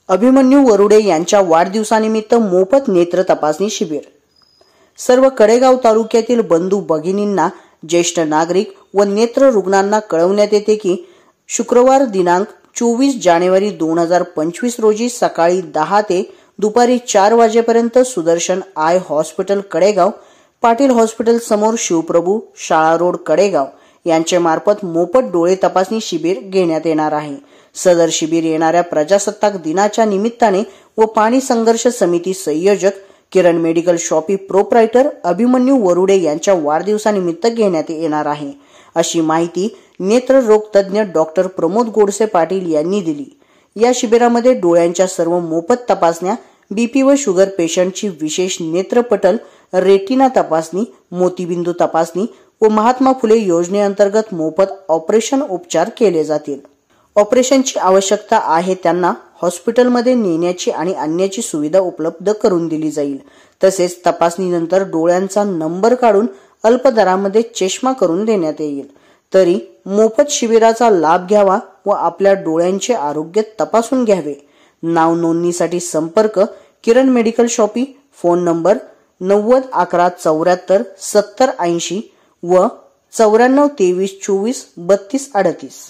अभिमन्यू वरुडे यांच्या वाढदिवसानिमित्त मोफत नेत्र तपासणी शिबिर। सर्व कडेगाव तालुक्यातील बंधू भगिनींना, ज्येष्ठ नागरिक व नेत्र रुग्णांना कळवण्यात येते की शुक्रवार दिनांक 24 जानेवारी 2025 रोजी सकाळी 10 ते दुपारी 4 वाजेपर्यंत Sudarshan I hospital Kadegaon, Patil hospital समोर शिवप्रभू शाळा रोड कडेगाव यांचे मार्फत मोफत डोळे तपासणी शिबिर घेण्यात येणार आहे। सदर शिबिर येणाऱ्या प्रजासत्ताक दिनाच्या निमित्ताने व पाणी संघर्ष समिती संयोजक Kiran medical shoppe proprietor Abhimanyu Varude यांच्या वाढदिवसानिमित्त घेण्यात येणार आहे, अशी माहिती नेत्र रोग तज्ञ डॉक्टर प्रमोद गोडसे पाटील यांनी दिली। या शिबिरामध्ये डोळ्यांच्या सर्व मोफत तपासण्या, बीपी व शुगर पेशंटची विशेष नेत्रपटल, रेटिना तपासणी, मोतीबिंदू तपासणी व महात्मा फुले योजनेअंतर्गत मोफत ऑपरेशन उपचार केले जातील। ऑपरेशनची आवश्यकता आहे त्यांना हॉस्पिटलमध्ये नेण्याची आणि आणण्याची सुविधा उपलब्ध करून दिली जाईल। तसेच तपासणीनंतर डोळ्यांचा नंबर काढून अल्प दरामध्ये चष्मा करून देण्यात येईल। तरी मोफत शिबिराचा लाभ घ्यावा व आपल्या डोळ्यांचे आरोग्य तपासून घ्यावे। नाव नोंदणीसाठी संपर्क किरण मेडिकल शॉपी, फोन नंबर 90 11 74 70 80 व 94 23 24 32 38।